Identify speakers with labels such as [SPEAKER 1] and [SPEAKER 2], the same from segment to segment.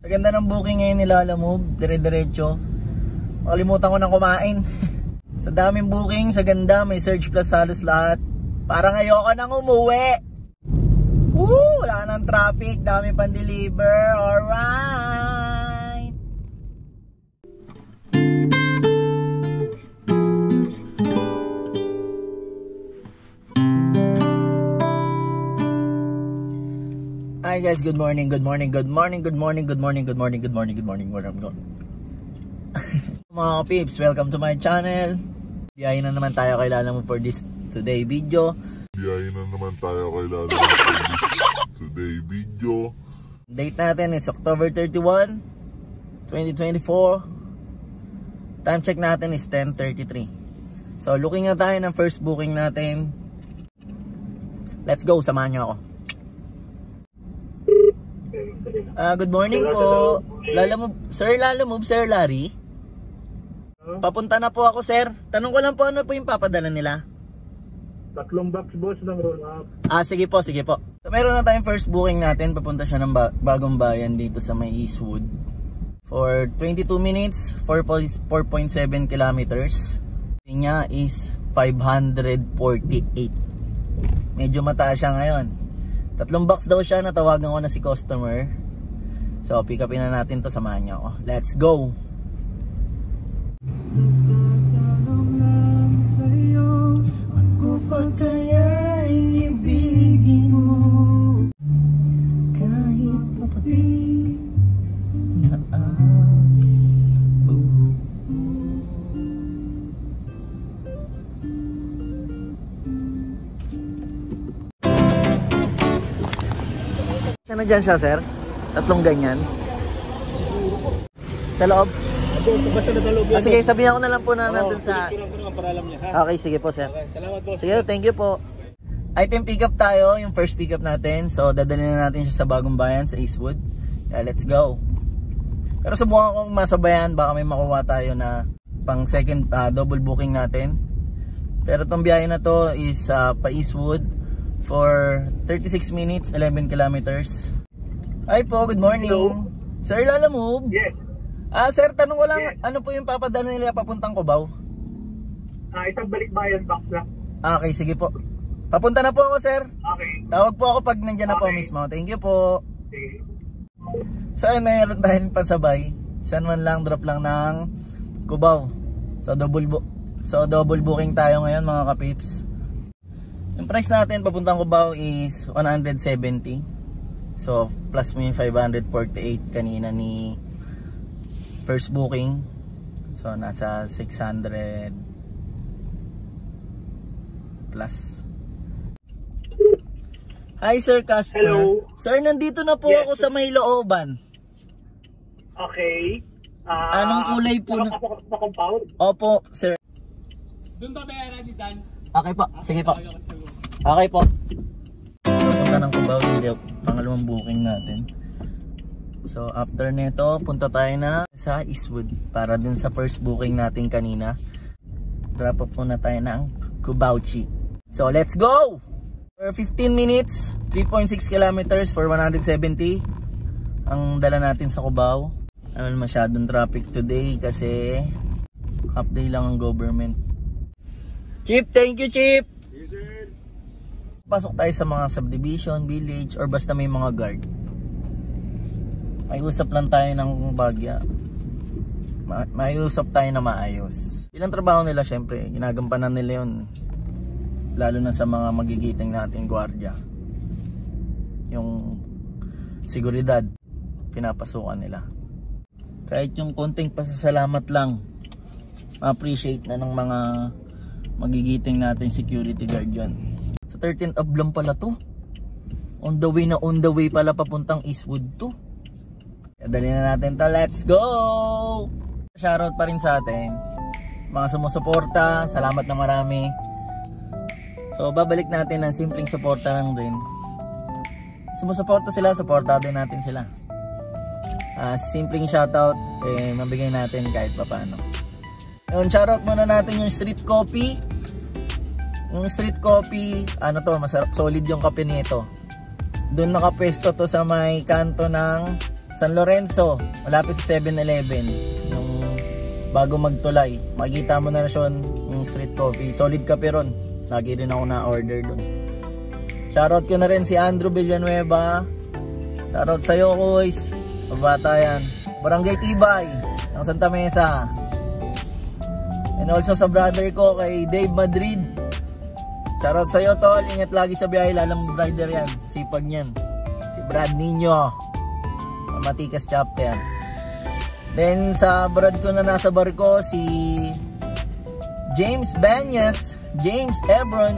[SPEAKER 1] Sa ganda ng booking ngayon ni Lalamove, dire-diretso. Makalimutan ko nang kumain. Sa daming booking, sa ganda, may surge plus halos lahat. Parang ayoko nang umuwi. Woo! Wala nang traffic, dami pang deliver. Alright! Hi guys, good morning, good morning, good morning, good morning, good morning, good morning, good morning, good morning, where I'm going. Mga peeps, welcome to my channel. Biyahin na naman tayo kay Lalamove for this today video. Date natin is October 31, 2024. Time check natin is 10:33. So looking na tayo ng first booking natin. Let's go, samahan nyo ako. Good morning po. Lalamove, Sir Larry. Papunta na po ako, sir. Tanong ko lang po, ano po yung papadala nila?
[SPEAKER 2] 3 box boss ng roll up.
[SPEAKER 1] Sige po, sige po. So meron na tayong first booking natin. Papunta siya ng Bagong Bayan dito sa may Eastwood. For 22 minutes, 4.7 kilometers. Niya is 548. Medyo mataas siya ngayon. 3 box daw siya, natawagan ko na si customer. So pick upin na natin to, samahan niyo ako. Let's go! Ako pa kaya ibigin mo kahit maputi na ang buhok. Sana dyan siya, sir? 3 ganyan? Sa loob?
[SPEAKER 2] Basta na sa loob yan.
[SPEAKER 1] Sige, sabihan ko na lang po na nandun sa...
[SPEAKER 2] Picturean ko naman para alam niya, ha?
[SPEAKER 1] Okay, sige po, sir.
[SPEAKER 2] Okay, salamat boss.
[SPEAKER 1] Sige, thank you po. Item pick up tayo, yung first pick up natin. So, dadalhin na natin siya sa Bagong Bayan, sa Eastwood. Yeah, let's go. Pero subukan kong masabayan, baka may makuha tayo na pang second double booking natin. Pero itong biyahe na to is pa Eastwood for 36 minutes, 11 kilometers. Hi po, good morning.
[SPEAKER 2] Hello.
[SPEAKER 1] Sir Lalamove?
[SPEAKER 2] Yes.
[SPEAKER 1] Sir, tanong ko lang,
[SPEAKER 2] Yes.
[SPEAKER 1] ano po yung papadala nila papuntang Cubao?
[SPEAKER 2] Isang balikbayan box lang.
[SPEAKER 1] Okay, sige po. Papunta na po ako, sir.
[SPEAKER 2] Okay.
[SPEAKER 1] Tawag po ako pag nandiyan na po
[SPEAKER 2] Okay.
[SPEAKER 1] mismo. Thank you po.
[SPEAKER 2] Sige.
[SPEAKER 1] So, mayroon tayong pansabay. San man lang, drop lang ng Cubao. So, double booking tayo ngayon, mga kapips. Yung price natin papuntang Cubao is 170. So, plus mo yung 548 kanina ni first booking. So, nasa 600 plus. Hi, Sir Casper.
[SPEAKER 2] Hello.
[SPEAKER 1] Sir, nandito na po
[SPEAKER 2] Yes.
[SPEAKER 1] ako sa may looban.
[SPEAKER 2] Okay.
[SPEAKER 1] Anong kulay po na?
[SPEAKER 2] Sa compound?
[SPEAKER 1] Opo, sir.
[SPEAKER 3] Doon ba bayaran ni Dance?
[SPEAKER 1] Okay po, sige po. Okay po. Punta ng Cubao, hindi pangalawang booking natin. So after nito, punta tayo na sa Eastwood para dun sa first booking natin kanina. Drop up muna tayo ng Cubauchi. So let's go! For 15 minutes, 3.6 kilometers for 170 ang dala natin sa Cubao. Ano masyadong traffic today kasi half day lang ang government. Chief, thank you, Chief!
[SPEAKER 2] Yes, sir.
[SPEAKER 1] Pasok tayo sa mga subdivision, village, or basta may mga guard. May usap lang tayo ng bagya. May usap tayo na maayos. Ilang trabaho nila, syempre, ginagampanan nila yun. Lalo na sa mga magigiting nating gwardiya. Yung seguridad, pinapasukan nila. Kahit yung konting pasasalamat lang, ma-appreciate na ng mga magigiting nating security guard yun. Sa 13th of lang pala to. On the way pala papuntang Eastwood to. Dali na natin to, let's go! Shoutout pa rin sa atin mga sumusuporta, salamat na marami. So babalik natin ng simpleng suporta lang din. Sumusuporta sila, suporta din natin sila. Simpleng shoutout, mabigay natin kahit paano. Yun, shoutout muna natin yung Street Coffee. Yung Street Coffee, ano to, masarap, solid yung kape nito. Doon nakapwesto to sa may kanto ng San Lorenzo, malapit sa 7-Eleven. Yung bago magtulay, makikita mo na siya yung street coffee. Solid kape ron. Lagi rin ako na-order dun. Shoutout ko na rin si Andrew Villanueva. Shoutout sa'yo, Kuys. Pabata yan. Barangay Tibay ng Santa Mesa. And also sa brother ko kay Dave Madrid. Shoutout sa'yo, tol. Ingat lagi sa biyahe. Lalang rider yan. Sipag niyan. Si Brad Nino. Matikas chapter. Then sa brad ko na nasa barko, si James Banyas, James Ebron.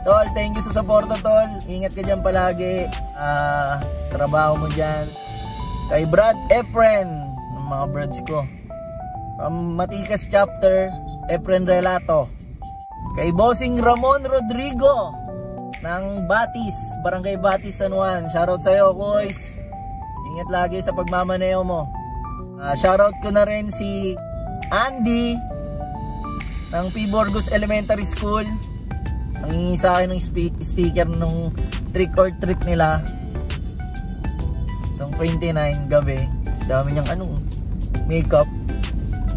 [SPEAKER 1] Tol, thank you sa suporta, tol. Ingat ka dyan palagi. Trabaho mo dyan. Kay Brad Efren, ng mga brads ko. From Matikas chapter, Efren Relato. Kay Bossing Ramon Rodrigo ng Batis, Barangay Batis, San Juan. Shoutout sa'yo, Kuys. Ingat lagi sa pagmamaneo mo. Shoutout ko na rin si Andy ng P. Burgos Elementary School. Nangingi sa akin ng sticker nung trick or treat nila nung 29 gabi. Dami niyang makeup.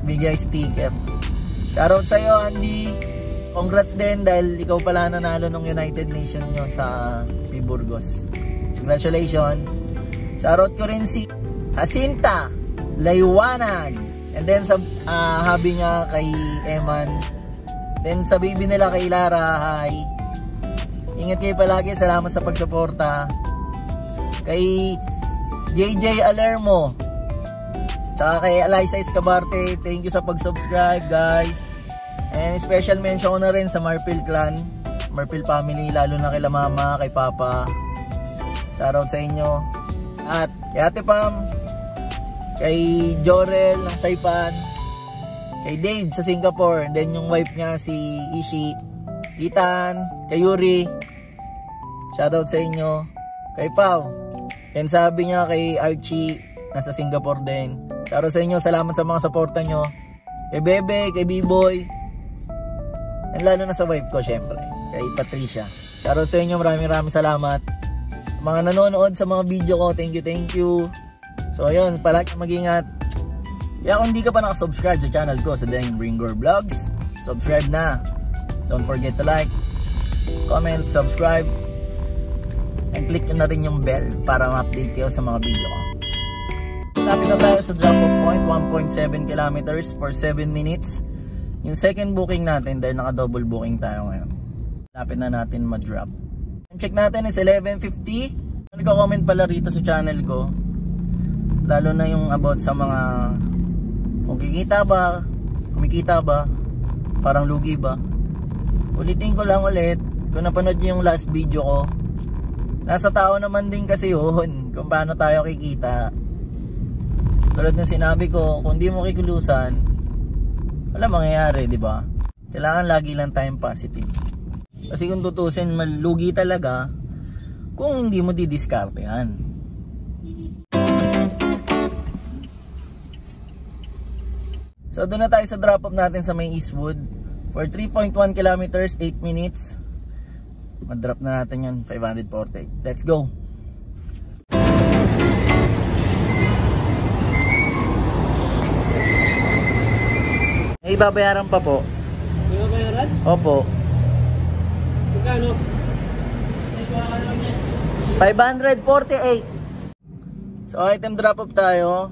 [SPEAKER 1] Bigay sticker. Shoutout sa'yo, Andy. Congrats din dahil ikaw pala nanalo ng United Nations nyo sa P. Burgos. Congratulations. Shoutout ko rin si Jacinta Laywanag. And then sa habi nga kay Eman. Then sa baby nila kay Lara, hi. Ingat kayo palagi. Salamat sa pagsuporta. Kay JJ Alermo. Tsaka kay Eliza Escabarte. Thank you sa pag-subscribe, guys. And special mention ko na rin sa Marpil Clan. Marpil family. Lalo na kay Mama, kay Papa. Shoutout sa inyo. At kay Ate Pam, kay Jorel ng Saipan, kay Dave sa Singapore, then yung wife niya si Ishi, Ethan, kay Yuri, shoutout sa inyo, kay Pau, and sabi niya kay Archie, nasa Singapore din, shoutout sa inyo, salamat sa mga suporta nyo, kay Bebe, kay B-Boy, and lalo na sa wife ko syempre, kay Patricia, shoutout sa inyo, maraming salamat. Mga nanonood sa mga video ko, thank you. So ayun, palagi mag-ingat. Kaya kung hindi ka pa nakasubscribe sa channel ko sa Deng Bringor Vlogs, subscribe na. Don't forget to like, comment, subscribe, and click na rin yung bell para ma-update kayo sa mga video ko. Lapit na tayo sa drop-off point, 1.7 kilometers for 7 minutes. Yung second booking natin dahil naka-double booking tayo ngayon. Lapit na natin ma-drop. Check natin is 11:50. Nagko-comment pala rito sa channel ko. Lalo na yung about sa mga kung kumikita ba, parang lugi ba. Ulitin ko lang ulit, kung napanood niyo yung last video ko, nasa tao naman din kasi yun kung paano tayo kikita. Tulad ng sinabi ko, kung di mo kikulusan, wala mangyayari, di ba? Kailangan lagi lang tayong positive. Kasi kung tutusin, malugi talaga kung hindi mo didiskartehan. So doon na tayo sa drop off natin sa may Eastwood for 3.1 kilometers, 8 minutes. Mag-drop na natin yun, 540. Let's go! May babayaran pa po.
[SPEAKER 3] May babayaran?
[SPEAKER 1] Opo.
[SPEAKER 3] Magkano?
[SPEAKER 1] 548. So item drop off tayo.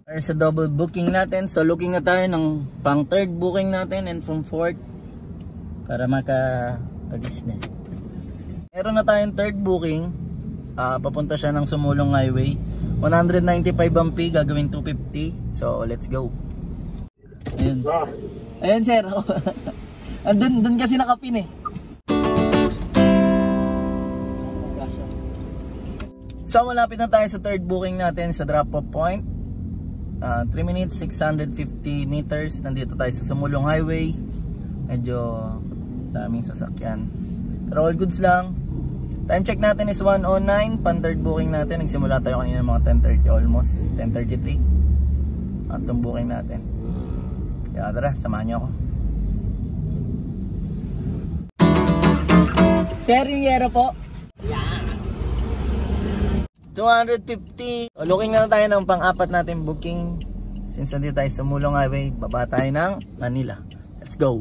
[SPEAKER 1] There's a double booking natin. So looking na tayo ng pang third booking natin and from fourth para maka-agis na. Meron na tayong third booking. Papunta siya ng Sumulong Highway. 195 ang fee, gagawin 250. So let's go. Ayun. Ayun sir. Andun kasi nakapin eh. So malapit na tayo sa third booking natin sa drop off point. 3 minutes 650 meters. Nandito tayo sa Sumulong Highway. Medyo daming sasakyan, pero all goods lang. Time check natin is 1:09. Pan third booking natin. Nagsimula tayo kanina mga 10:30, almost 10:33. Tatlong booking natin. Kaya tara, samahan nyo ako. Sir, yung yero po. 250. O, looking na tayo ng pang-apat natin booking. Since nandito tayo sa Mulong Highway, baba tayo ng Manila. Let's go.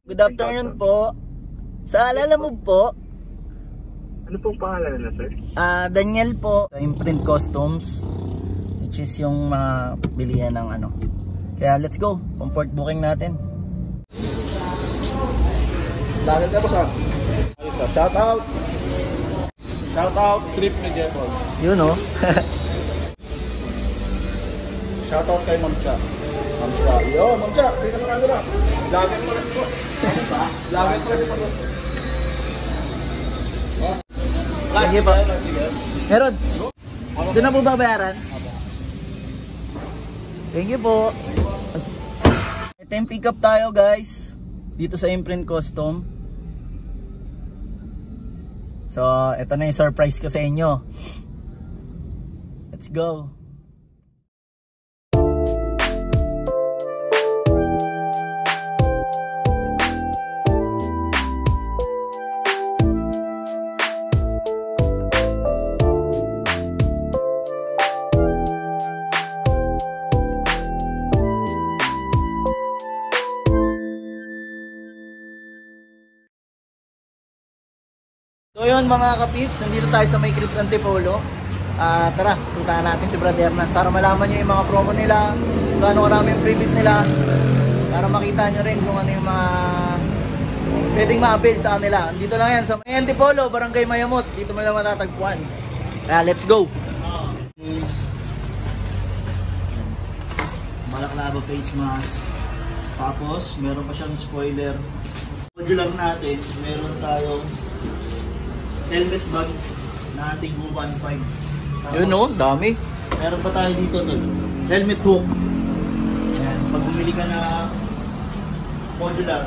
[SPEAKER 1] Good afternoon po. Sa Lalamove po.
[SPEAKER 2] Ano pong pangalan na, sir?
[SPEAKER 1] Daniel po. Imprint Customs, which is yung mga bilihan ng ano. Kaya let's go. Comfort booking natin.
[SPEAKER 4] Bakit na po sa? Shout out! Shout out trip ni Jepol.
[SPEAKER 1] Yun o.
[SPEAKER 4] Shout out kay Ma'am Cha. Ma'am Cha. Yo, Ma'am Cha, hindi ka sa camera. Lagay mo na si boss. Lagay mo na si boss.
[SPEAKER 1] Sige po. Meron. Doon na po babayaran? Thank you po. Ito yung pick up tayo guys. Dito sa Imprint Custom. So, ito na yung surprise ko sa inyo. Let's go. So yun mga kapips, nandito tayo sa may Crits Antipolo. Tara, puntahan natin si Brother Hernan para malaman nyo yung mga promo nila, kung ano karami yung previous nila, para makita nyo rin kung ano yung mga pwedeng ma-avail sa kanila. Dito lang yan sa may Antipolo, Barangay Mayamot. Dito mo lang matatagpuan. Kaya let's go!
[SPEAKER 5] Balaklava face mask. Tapos, meron pa siyang spoiler. Modular natin, meron tayong helmet bag na ating 1.5.
[SPEAKER 1] Yun o, dami.
[SPEAKER 5] Meron pa tayo dito to. Helmet hook. Ayan, pag bumili ka na modular.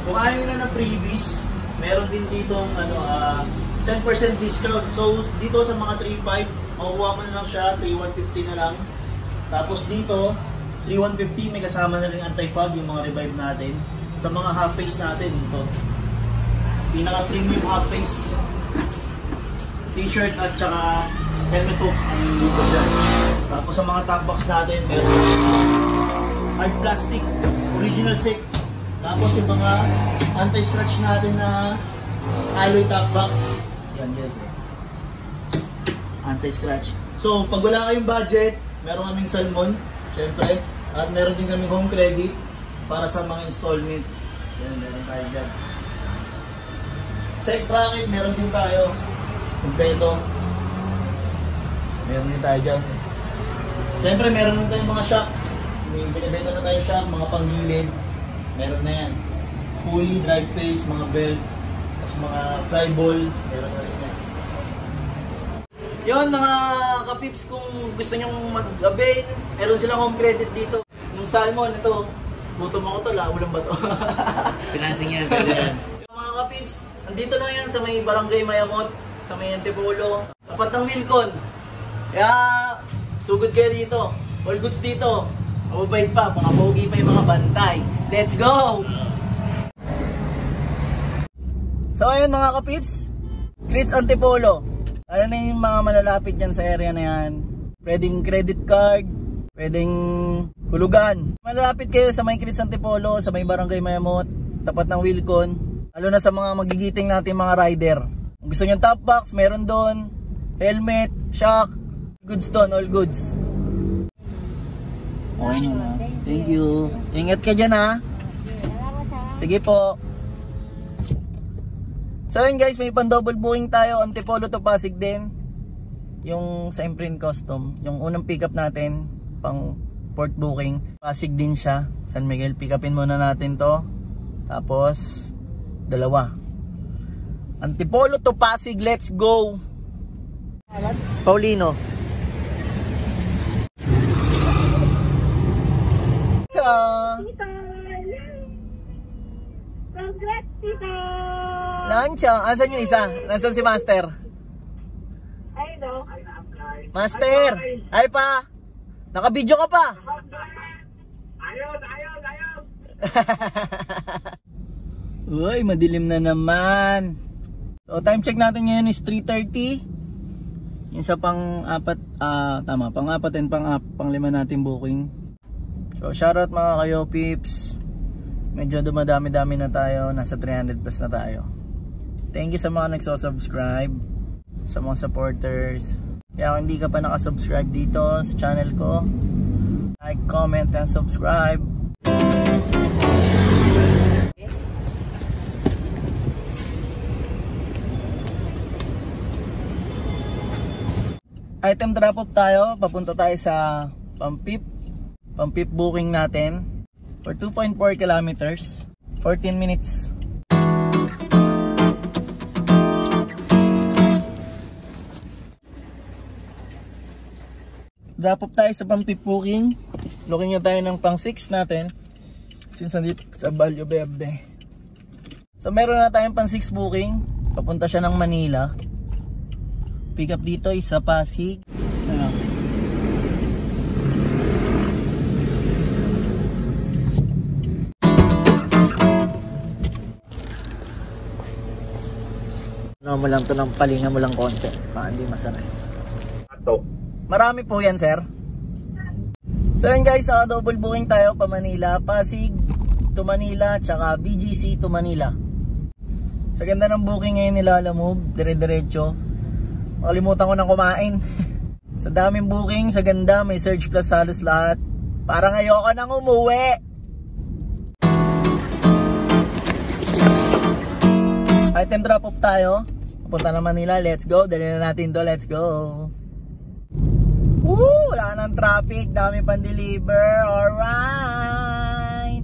[SPEAKER 5] Kung ayaw nyo na ng previous, meron din dito 10% discount. So dito sa mga 3.5, makukuha mo na lang siya, 3,150 na lang. Tapos dito, 3,150 may kasama na rin anti-fog, yung mga revive natin. Sa mga half face natin, ito. Pinaka-premium half face t-shirt at saka helmet hook ang dito dyan. Tapos sa mga top box natin, meron hard plastic, original silk. Tapos yung mga anti-scratch natin na alloy top box. Yan, yes. Anti-scratch. So, pag wala kayong budget, meron kaming salmon, syempre. At meron din kaming home credit para sa mga installment. Yan, meron tayo dyan. Sec bracket, meron din tayo. Kompleto. Meron din tayo dyan. Siyempre, meron din tayong mga shock. May binibenta na tayo shock, mga panggilid. Meron na yan. Pulley, drive face, mga belt, tapos mga fly ball. Meron na rin yan.
[SPEAKER 1] Yun mga kapips, kung gusto nyong mag-avail, meron silang home credit dito. Yung salmon, ito, butom ako to, laulam ba to?
[SPEAKER 5] Financing yan, pwede yan.
[SPEAKER 1] Mga kapips, andito lang yan sa may Barangay Mayamot, sa may Antipolo, tapat ng Wilcon. Kaya, sugod kayo dito. All goods dito. Mababait pa, mga pogi pa yung mga bantay. Let's go! So ayun mga kapips, Crits Antipolo. Ano na yung mga malalapit dyan sa area na yan. Pwedeng credit card, pwedeng hulugan. Malalapit kayo sa may Crits Antipolo, sa may Barangay Mayamot, tapat ng Wilcon. Lalo na sa mga magigiting natin mga rider. Kung gusto nyo top box, meron doon. Helmet, shock, goods doon, all goods. Okay na. Thank you. Ingat ka dyan ha. Sige po. So yun guys, may pan-double booking tayo. Antipolo to Pasig din. Yung sa Imprint Custom. Yung unang pick up natin, pang port booking. Pasig din siya. San Miguel, pick upin muna natin to. Tapos, dalawa. Antipolo to Pasig, let's go! Paulino. So,
[SPEAKER 6] Congrats, Tito!
[SPEAKER 1] Lancha, asan yung isa? Nasaan si Master?
[SPEAKER 6] Ay, no.
[SPEAKER 1] Master! Ay pa! Naka-video ka pa!
[SPEAKER 2] Ayos!
[SPEAKER 1] Uy, madilim na naman. So, time check natin ngayon is 3:30. Yung sa pang-apat, pang-apat and pang-lima natin booking. So shoutout mga kayo peeps. Medyo dumadami-dami na tayo, nasa 300 plus na tayo. Thank you sa mga nagso-subscribe, sa mga supporters. Kaya kung hindi ka pa nakasubscribe dito sa channel ko, like, comment, and subscribe. Item drop off tayo, papunta tayo sa Pampip booking natin for 2.4 kilometers, 14 minutes. Drop off tayo sa Pampip booking. Looking nyo tayo ng pang 6 natin since nandito sa Valle Verde. So meron na tayong pang 6 booking. Papunta siya ng Manila. Pick up dito is sa Pasig. Ano mo lang to ng palinga mo lang konti. Hindi masarap.
[SPEAKER 2] Ato.
[SPEAKER 1] Marami po yan, sir. So yun guys, double booking tayo pa Manila, Pasig to Manila, tsaka BGC to Manila. Sa ganda ng booking ngayon nila, Lalamove, dire-diretso. Makalimutan ko nang kumain. Sa daming booking, sa ganda, may surge plus halos lahat. Parang ayoko nang umuwi. Item drop off tayo. Pupunta na Manila, let's go. Dali na natin to, let's go. Woo! Wala nang traffic, dami pang deliver. Alright.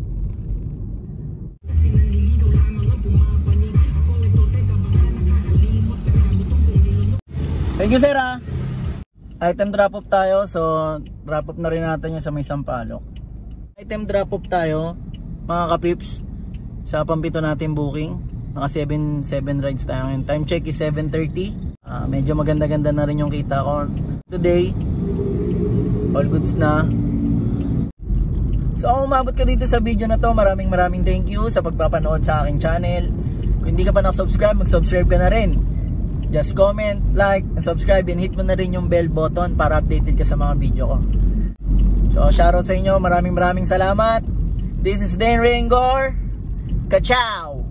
[SPEAKER 1] Thank you, sir. Item drop off tayo, so drop off na rin natin yung sa may Sampaloc. Item drop off tayo, mga kapips, sa pampito natin booking. Naka 7 rides tayo ngayon. Time check is 7:30. Medyo maganda-ganda na rin yung kita ko today. All goods na. So kung umabot ka dito sa video na to, maraming thank you sa pagpapanood sa aking channel. Kung hindi ka pa nakasubscribe, mag-subscribe ka na rin. Just comment, like, and subscribe, and hit mo na rin yung bell button para updated ka sa mga video ko. So shoutout sa inyo, maraming salamat. This is Dan Rengor. Ka-ciao!